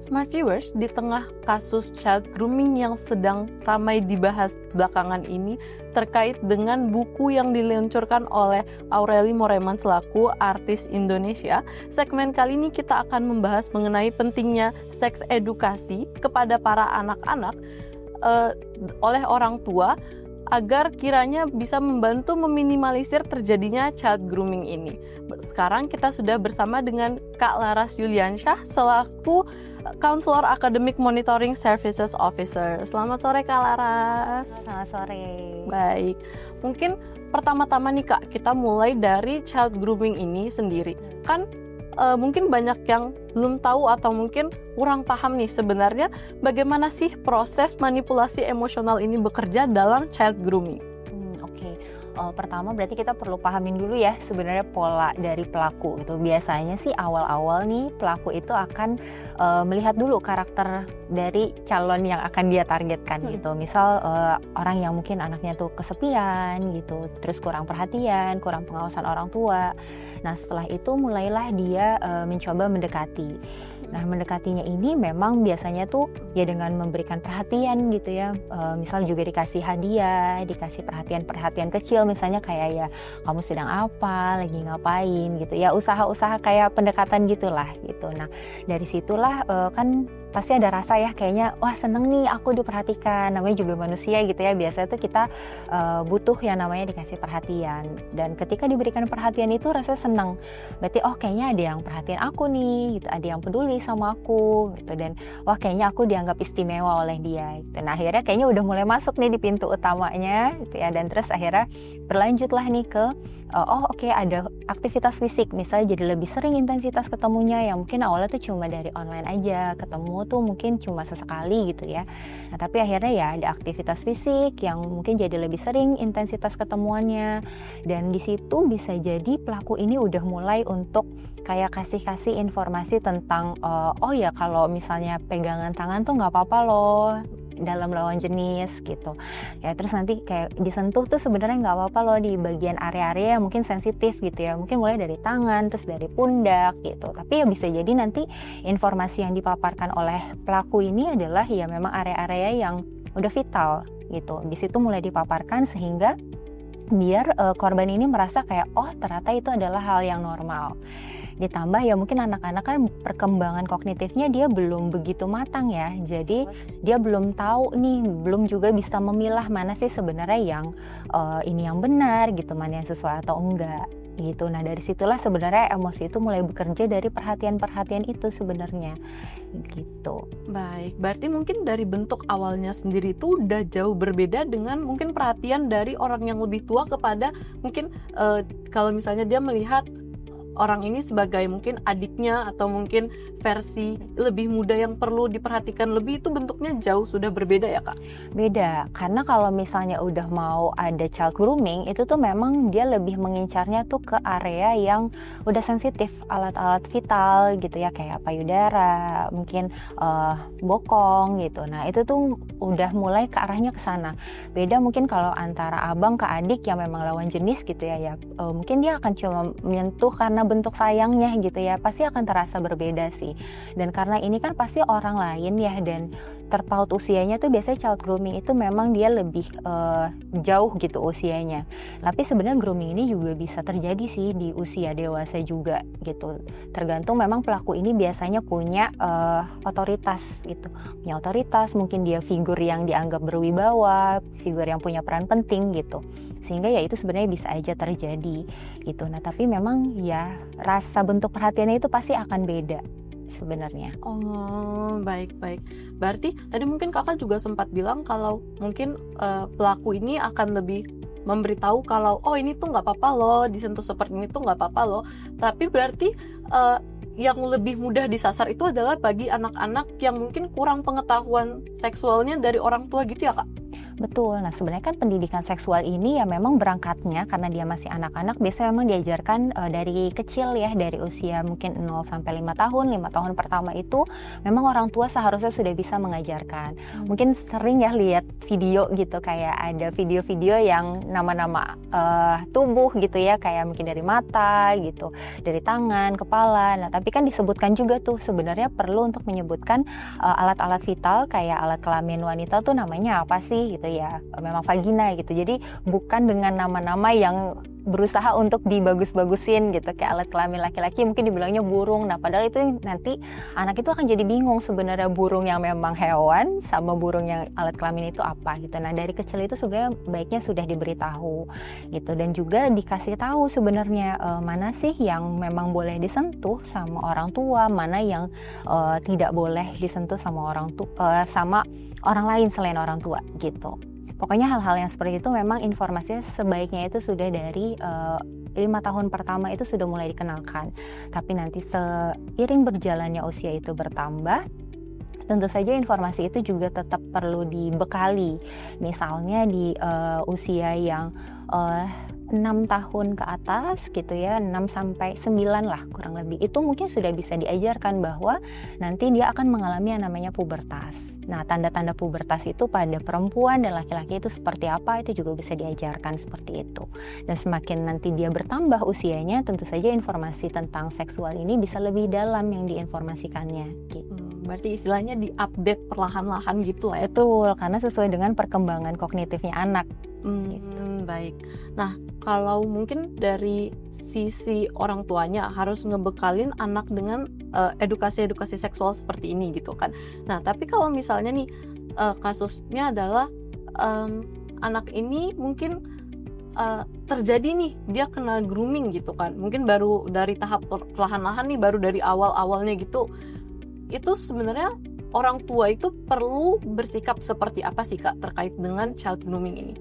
Smart viewers, di tengah kasus child grooming yang sedang ramai dibahas belakangan ini terkait dengan buku yang diluncurkan oleh Aureli Moreman selaku artis Indonesia, segmen kali ini kita akan membahas mengenai pentingnya seks edukasi kepada para anak-anak oleh orang tua agar kiranya bisa membantu meminimalisir terjadinya child grooming ini. Sekarang kita sudah bersama dengan Kak Laras Yuliansyah selaku Counselor Academic Monitoring Services Officer. Selamat sore Kak Laras. Selamat sore. Baik, mungkin pertama-tama nih Kak, kita mulai dari child grooming ini sendiri. Kan mungkin banyak yang belum tahu atau mungkin kurang paham nih sebenarnya bagaimana sih proses manipulasi emosional ini bekerja dalam child grooming. Pertama berarti kita perlu pahamin dulu ya sebenarnya pola dari pelaku itu. Biasanya sih awal-awal nih pelaku itu akan melihat dulu karakter dari calon yang akan dia targetkan gitu. Misal orang yang mungkin anaknya tuh kesepian gitu, terus kurang perhatian, kurang pengawasan orang tua. Nah setelah itu mulailah dia mencoba mendekati. Nah mendekatinya ini memang biasanya tuh ya dengan memberikan perhatian gitu ya, misal juga dikasih hadiah, dikasih perhatian-perhatian kecil misalnya kayak ya kamu sedang apa, lagi ngapain gitu ya, usaha-usaha kayak pendekatan gitulah gitu. Nah dari situlah kan pasti ada rasa ya kayaknya wah seneng nih aku diperhatikan, namanya juga manusia gitu ya, biasanya tuh kita butuh yang namanya dikasih perhatian, dan ketika diberikan perhatian itu rasa seneng, berarti oh kayaknya ada yang perhatian aku nih gitu, ada yang peduli sama aku gitu, dan wah kayaknya aku dianggap istimewa oleh dia gitu. Nah akhirnya kayaknya udah mulai masuk nih di pintu utamanya gitu ya, dan terus akhirnya berlanjutlah nih ke ada aktivitas fisik, misalnya jadi lebih sering intensitas ketemunya yang mungkin awalnya tuh cuma dari online aja, ketemu tuh mungkin cuma sesekali gitu ya. Nah tapi akhirnya ya ada aktivitas fisik yang mungkin jadi lebih sering intensitas ketemuannya, dan di situ bisa jadi pelaku ini udah mulai untuk kayak kasih informasi tentang oh ya kalau misalnya pegangan tangan tuh nggak apa-apa loh dalam lawan jenis gitu ya, terus nanti kayak disentuh tuh sebenarnya nggak apa-apa loh di bagian area-area yang mungkin sensitif gitu ya, mungkin mulai dari tangan terus dari pundak gitu. Tapi ya bisa jadi nanti informasi yang dipaparkan oleh pelaku ini adalah ya memang area-area yang udah vital gitu, di situ mulai dipaparkan sehingga biar korban ini merasa kayak oh ternyata itu adalah hal yang normal. Ditambah ya mungkin anak-anak kan perkembangan kognitifnya dia belum begitu matang ya, jadi dia belum tahu nih, belum juga bisa memilah mana sih sebenarnya yang ini yang benar gitu, mana yang sesuai atau enggak gitu. Nah dari situlah sebenarnya emosi itu mulai bekerja dari perhatian-perhatian itu sebenarnya gitu. Baik, berarti mungkin dari bentuk awalnya sendiri itu udah jauh berbeda dengan mungkin perhatian dari orang yang lebih tua kepada mungkin kalau misalnya dia melihat orang ini sebagai mungkin adiknya atau mungkin versi lebih muda yang perlu diperhatikan lebih, itu bentuknya jauh sudah berbeda ya Kak? Beda, karena kalau misalnya udah mau ada child grooming itu tuh memang dia lebih mengincarnya tuh ke area yang udah sensitif, alat-alat vital gitu ya, kayak payudara, mungkin bokong gitu. Nah itu tuh udah mulai ke arahnya ke sana. Beda mungkin kalau antara abang ke adik yang memang lawan jenis gitu ya, mungkin dia akan cuma menyentuh karena bentuk sayangnya gitu ya, pasti akan terasa berbeda sih. Dan karena ini kan pasti orang lain ya, dan terpaut usianya tuh biasanya child grooming itu memang dia lebih jauh gitu usianya. Tapi sebenarnya grooming ini juga bisa terjadi sih di usia dewasa juga gitu. Tergantung memang pelaku ini biasanya punya otoritas gitu. Punya otoritas, mungkin dia figur yang dianggap berwibawa, figur yang punya peran penting gitu. Sehingga ya itu sebenarnya bisa aja terjadi gitu. Nah tapi memang ya rasa bentuk perhatiannya itu pasti akan beda sebenarnya. Oh baik. Berarti tadi mungkin kakak juga sempat bilang kalau mungkin pelaku ini akan lebih memberitahu kalau oh ini tuh nggak apa-apa loh, disentuh seperti ini tuh nggak apa-apa loh. Tapi berarti yang lebih mudah disasar itu adalah bagi anak-anak yang mungkin kurang pengetahuan seksualnya dari orang tua gitu ya Kak? Betul. Nah, sebenarnya kan pendidikan seksual ini ya memang berangkatnya karena dia masih anak-anak, biasanya memang diajarkan dari kecil ya, dari usia mungkin 0 sampai 5 tahun. 5 tahun pertama itu memang orang tua seharusnya sudah bisa mengajarkan. Mungkin sering ya lihat video gitu, kayak ada video-video yang nama-nama tubuh gitu ya, kayak mungkin dari mata gitu, dari tangan, kepala. Nah, tapi kan disebutkan juga tuh sebenarnya perlu untuk menyebutkan alat-alat vital kayak alat kelamin wanita tuh namanya apa sih gitu ya, memang vagina gitu. Jadi bukan dengan nama-nama yang berusaha untuk dibagus-bagusin gitu, kayak alat kelamin laki-laki mungkin dibilangnya burung. Nah, padahal itu nanti anak itu akan jadi bingung sebenarnya burung yang memang hewan sama burung yang alat kelamin itu apa gitu. Nah, dari kecil itu sebenarnya baiknya sudah diberitahu gitu, dan juga dikasih tahu sebenarnya mana sih yang memang boleh disentuh sama orang tua, mana yang tidak boleh disentuh sama sama orang lain selain orang tua gitu. Pokoknya hal-hal yang seperti itu memang informasinya sebaiknya itu sudah dari 5 tahun pertama itu sudah mulai dikenalkan. Tapi nanti seiring berjalannya usia itu bertambah, tentu saja informasi itu juga tetap perlu dibekali. Misalnya di usia yang 6 tahun ke atas gitu ya, 6 sampai 9 lah kurang lebih, itu mungkin sudah bisa diajarkan bahwa nanti dia akan mengalami yang namanya pubertas. Nah, tanda-tanda pubertas itu pada perempuan dan laki-laki itu seperti apa, itu juga bisa diajarkan seperti itu. Dan semakin nanti dia bertambah usianya, tentu saja informasi tentang seksual ini bisa lebih dalam yang diinformasikannya gitu. Berarti istilahnya diupdate perlahan-lahan gitu lah ya. Betul, karena sesuai dengan perkembangan kognitifnya anak. Baik. Nah, kalau mungkin dari sisi orang tuanya harus ngebekalin anak dengan edukasi-edukasi seksual seperti ini gitu kan. Nah, tapi kalau misalnya nih kasusnya adalah anak ini mungkin terjadi nih dia kena grooming gitu kan. Mungkin baru dari tahap perlahan-lahan nih, baru dari awal-awalnya gitu. Itu sebenarnya orang tua itu perlu bersikap seperti apa sih Kak terkait dengan child grooming ini?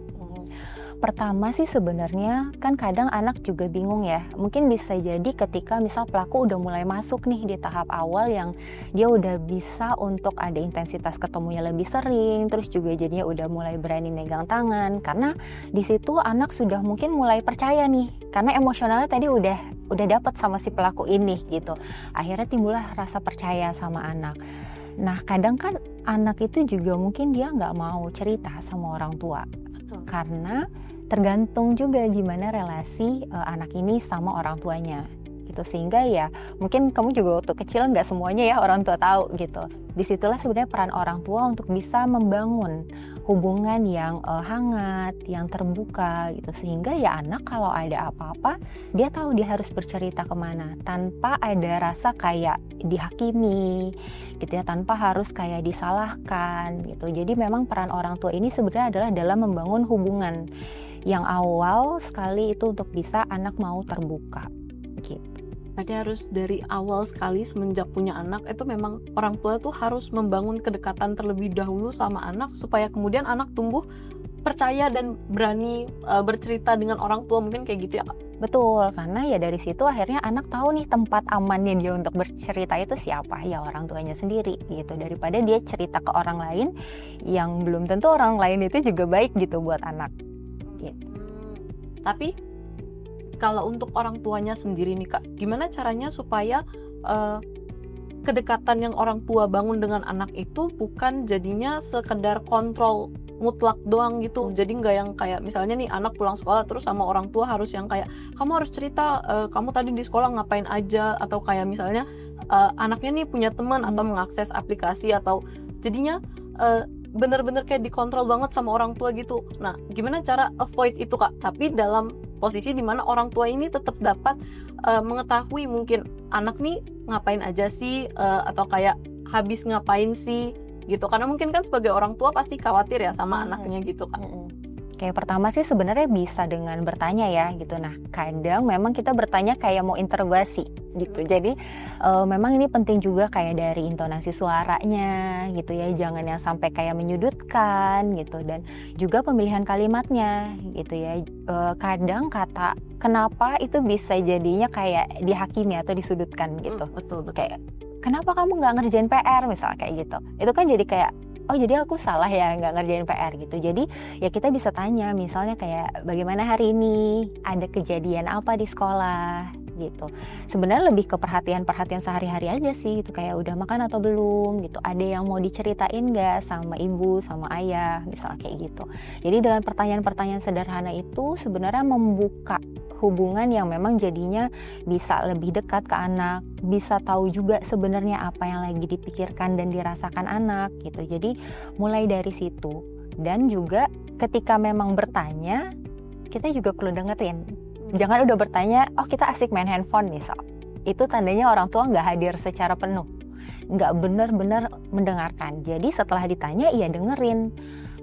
Pertama sih sebenarnya kan kadang anak juga bingung ya. Mungkin bisa jadi ketika misal pelaku udah mulai masuk nih di tahap awal yang dia udah bisa untuk ada intensitas ketemunya lebih sering, terus juga jadinya udah mulai berani megang tangan, karena di situ anak sudah mungkin mulai percaya nih, karena emosionalnya tadi udah dapat sama si pelaku ini gitu. Akhirnya timbullah rasa percaya sama anak. Nah, kadang kan anak itu juga mungkin dia nggak mau cerita sama orang tua. Karena tergantung juga gimana relasi anak ini sama orang tuanya gitu, sehingga ya mungkin kamu juga waktu kecil nggak semuanya ya orang tua tahu gitu. Disitulah sebenarnya peran orang tua untuk bisa membangun hubungan yang hangat, yang terbuka gitu, sehingga ya anak kalau ada apa-apa dia tahu dia harus bercerita kemana tanpa ada rasa kayak dihakimi gitu ya, tanpa harus kayak disalahkan gitu. Jadi memang peran orang tua ini sebenarnya adalah dalam membangun hubungan yang awal sekali itu untuk bisa anak mau terbuka gitu. Berarti harus dari awal sekali semenjak punya anak itu memang orang tua tuh harus membangun kedekatan terlebih dahulu sama anak supaya kemudian anak tumbuh percaya dan berani bercerita dengan orang tua, mungkin kayak gitu ya Kak? Betul, karena ya dari situ akhirnya anak tahu nih tempat amannya dia untuk bercerita itu siapa, ya orang tuanya sendiri gitu, daripada dia cerita ke orang lain yang belum tentu orang lain itu juga baik gitu buat anak gitu. Tapi kalau untuk orang tuanya sendiri nih Kak, gimana caranya supaya kedekatan yang orang tua bangun dengan anak itu bukan jadinya sekedar kontrol mutlak doang gitu. Jadi nggak yang kayak misalnya nih anak pulang sekolah terus sama orang tua harus yang kayak kamu harus cerita kamu tadi di sekolah ngapain aja, atau kayak misalnya anaknya nih punya teman atau mengakses aplikasi, atau jadinya bener-bener kayak dikontrol banget sama orang tua gitu. Nah, gimana cara avoid itu Kak? Tapi dalam posisi dimana orang tua ini tetap dapat mengetahui mungkin anak nih ngapain aja sih, atau kayak habis ngapain sih gitu. Karena mungkin kan sebagai orang tua pasti khawatir ya sama anaknya gitu Kak. Kayak pertama sih sebenarnya bisa dengan bertanya ya gitu. Nah, kadang memang kita bertanya kayak mau interogasi gitu. Jadi memang ini penting juga kayak dari intonasi suaranya gitu ya. Jangan yang sampai kayak menyudutkan gitu, dan juga pemilihan kalimatnya gitu ya. Kadang kata kenapa itu bisa jadinya kayak dihakimi atau disudutkan gitu. Betul. Kayak kenapa kamu nggak ngerjain PR misalnya kayak gitu. Itu kan jadi kayak oh jadi aku salah ya nggak ngerjain PR gitu. Jadi ya kita bisa tanya misalnya kayak bagaimana hari ini, ada kejadian apa di sekolah gitu. Sebenarnya lebih ke perhatian sehari-hari aja sih gitu, kayak udah makan atau belum gitu, ada yang mau diceritain nggak sama ibu sama ayah misalnya kayak gitu. Jadi dengan pertanyaan-pertanyaan sederhana itu sebenarnya membuka hubungan yang memang jadinya bisa lebih dekat ke anak, bisa tahu juga sebenarnya apa yang lagi dipikirkan dan dirasakan anak gitu. Jadi mulai dari situ, dan juga ketika memang bertanya kita juga perlu dengerin. Jangan udah bertanya, oh kita asik main handphone misal, itu tandanya orang tua nggak hadir secara penuh, nggak benar-benar mendengarkan. Jadi setelah ditanya, ya dengerin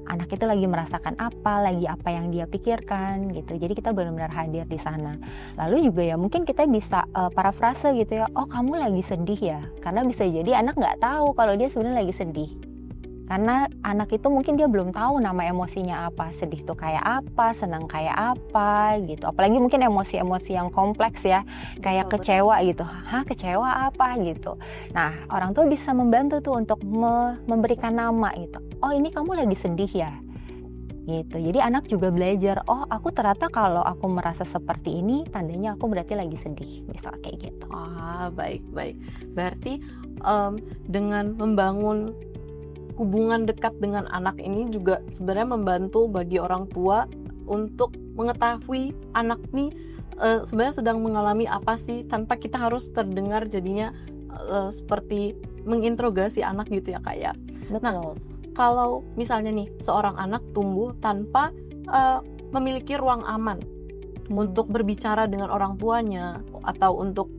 anak itu lagi merasakan apa, lagi apa yang dia pikirkan gitu. Jadi kita benar-benar hadir di sana. Lalu juga ya mungkin kita bisa parafrase gitu ya, oh kamu lagi sedih ya, karena bisa jadi anak nggak tahu kalau dia sebenarnya lagi sedih. Karena anak itu mungkin dia belum tahu nama emosinya apa, sedih tuh kayak apa, senang kayak apa gitu. Apalagi mungkin emosi-emosi yang kompleks ya, kayak kecewa gitu. Hah, kecewa apa gitu. Nah, orang tua bisa membantu tuh untuk memberikan nama gitu. Oh, ini kamu lagi sedih ya? Gitu. Jadi anak juga belajar, oh aku ternyata kalau aku merasa seperti ini, tandanya aku berarti lagi sedih, misal kayak gitu. Baik. Berarti dengan membangun hubungan dekat dengan anak ini juga sebenarnya membantu bagi orang tua untuk mengetahui anak nih sebenarnya sedang mengalami apa sih, tanpa kita harus terdengar jadinya seperti menginterogasi anak gitu ya Kak ya. Betul. Nah, kalau misalnya nih seorang anak tumbuh tanpa memiliki ruang aman untuk berbicara dengan orang tuanya, atau untuk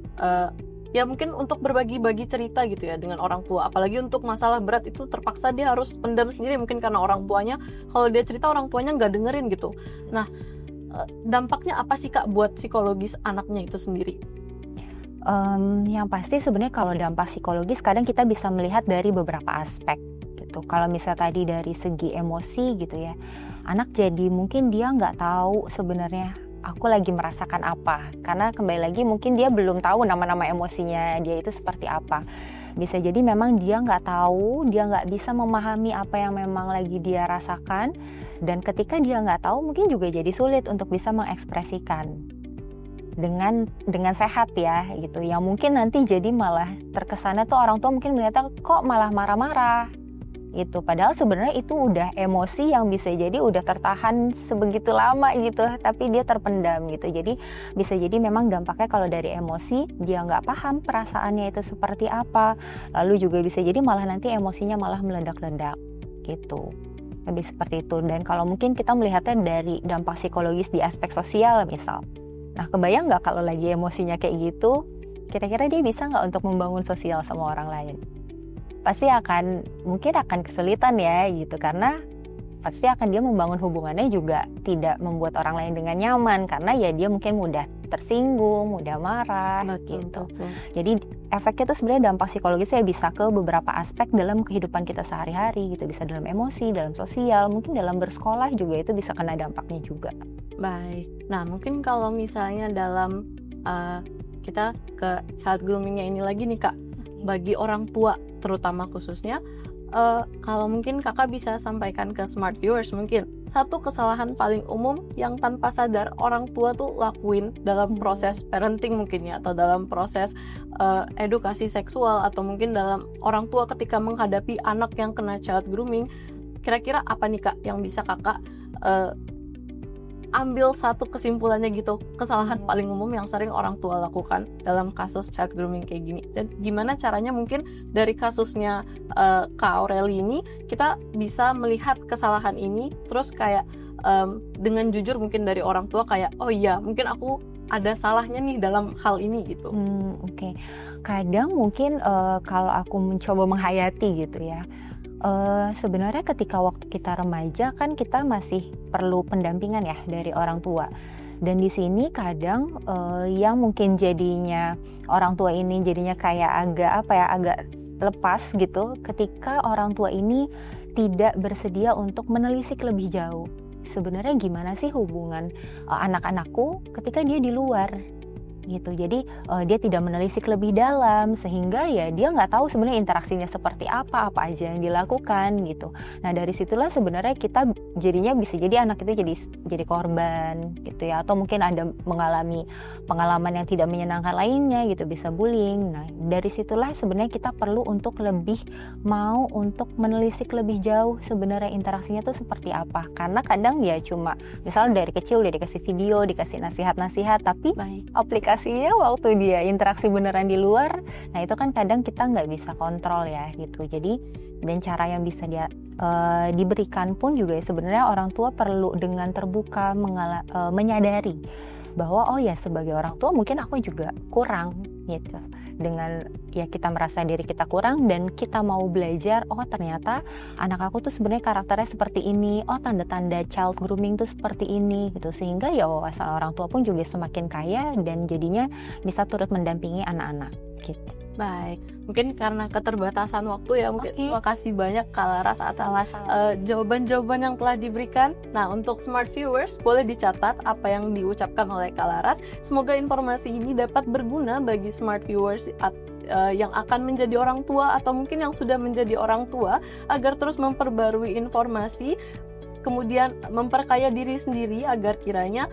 ya mungkin untuk berbagi-bagi cerita gitu ya dengan orang tua, apalagi untuk masalah berat itu terpaksa dia harus pendam sendiri mungkin karena orang tuanya, kalau dia cerita orang tuanya nggak dengerin gitu. Nah, dampaknya apa sih Kak buat psikologis anaknya itu sendiri? Yang pasti sebenarnya kalau dampak psikologis kadang kita bisa melihat dari beberapa aspek gitu. Kalau misalnya tadi dari segi emosi gitu ya, anak jadi mungkin dia nggak tahu sebenarnya aku lagi merasakan apa, karena kembali lagi mungkin dia belum tahu nama-nama emosinya dia itu seperti apa. Bisa jadi memang dia nggak tahu, dia nggak bisa memahami apa yang memang lagi dia rasakan, dan ketika dia nggak tahu mungkin juga jadi sulit untuk bisa mengekspresikan dengan sehat ya gitu. Yang mungkin nanti jadi malah terkesannya tuh orang tua mungkin melihatnya kok malah marah-marah gitu, padahal sebenarnya itu udah emosi yang bisa jadi udah tertahan sebegitu lama gitu, tapi dia terpendam gitu. Jadi bisa jadi memang dampaknya kalau dari emosi dia nggak paham perasaannya itu seperti apa, lalu juga bisa jadi malah nanti emosinya malah meledak-ledak gitu, lebih seperti itu. Dan kalau mungkin kita melihatnya dari dampak psikologis di aspek sosial misal, nah kebayang nggak kalau lagi emosinya kayak gitu, kira-kira dia bisa nggak untuk membangun sosial sama orang lain? Pasti mungkin akan kesulitan ya gitu, karena pasti akan dia membangun hubungannya juga tidak membuat orang lain dengan nyaman, karena ya dia mungkin mudah tersinggung, mudah marah. Betul. Jadi efeknya itu sebenarnya dampak psikologisnya bisa ke beberapa aspek dalam kehidupan kita sehari-hari gitu, bisa dalam emosi, dalam sosial, mungkin dalam bersekolah juga itu bisa kena dampaknya juga. Baik, nah mungkin kalau misalnya dalam kita ke child groomingnya ini lagi nih Kak, bagi orang tua terutama khususnya, kalau mungkin kakak bisa sampaikan ke smart viewers, mungkin satu kesalahan paling umum yang tanpa sadar orang tua tuh lakuin dalam proses parenting mungkin ya, atau dalam proses edukasi seksual, atau mungkin dalam orang tua ketika menghadapi anak yang kena child grooming. Kira-kira apa nih Kak yang bisa kakak ambil satu kesimpulannya gitu, kesalahan paling umum yang sering orang tua lakukan dalam kasus child grooming kayak gini, dan gimana caranya mungkin dari kasusnya Kak Aureli ini kita bisa melihat kesalahan ini terus kayak dengan jujur mungkin dari orang tua kayak oh iya mungkin aku ada salahnya nih dalam hal ini gitu. Oke. Kadang mungkin kalau aku mencoba menghayati gitu ya, sebenarnya ketika waktu kita remaja kan kita masih perlu pendampingan ya dari orang tua. Dan di sini kadang yang mungkin jadinya orang tua ini jadinya kayak agak lepas gitu ketika orang tua ini tidak bersedia untuk menelisik lebih jauh. Sebenarnya gimana sih hubungan anak-anakku ketika dia di luar gitu. Jadi dia tidak menelisik lebih dalam sehingga ya dia nggak tahu sebenarnya interaksinya seperti apa aja yang dilakukan gitu. Nah dari situlah sebenarnya kita jadinya bisa jadi anak itu jadi korban gitu ya, atau mungkin ada mengalami pengalaman yang tidak menyenangkan lainnya gitu, bisa bullying. Nah dari situlah sebenarnya kita perlu untuk lebih mau untuk menelisik lebih jauh sebenarnya interaksinya tuh seperti apa, karena kadang ya cuma misalnya dari kecil udah dikasih video, dikasih nasihat tapi aplikasinya waktu dia interaksi beneran di luar, nah itu kan kadang kita nggak bisa kontrol ya gitu. Jadi dan cara yang bisa dia diberikan pun juga sebenarnya orang tua perlu dengan terbuka menyadari bahwa oh ya sebagai orang tua mungkin aku juga kurang gitu. Dengan ya kita merasa diri kita kurang dan kita mau belajar, oh ternyata anak aku tuh sebenarnya karakternya seperti ini, oh tanda-tanda child grooming tuh seperti ini gitu, sehingga ya wawasan orang tua pun juga semakin kaya dan jadinya bisa turut mendampingi anak-anak gitu. Baik, mungkin karena keterbatasan waktu ya, mungkin terima kasih banyak Kak Laras atas jawaban-jawaban yang telah diberikan. Nah, untuk smart viewers boleh dicatat apa yang diucapkan oleh Kak Laras. Semoga informasi ini dapat berguna bagi smart viewers yang akan menjadi orang tua atau mungkin yang sudah menjadi orang tua, agar terus memperbarui informasi, kemudian memperkaya diri sendiri agar kiranya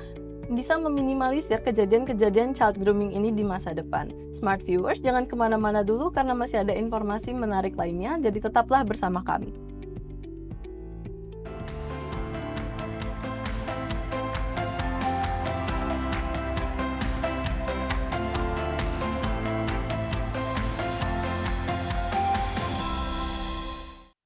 bisa meminimalisir kejadian-kejadian child grooming ini di masa depan. Smart viewers, jangan kemana-mana dulu karena masih ada informasi menarik lainnya, jadi tetaplah bersama kami.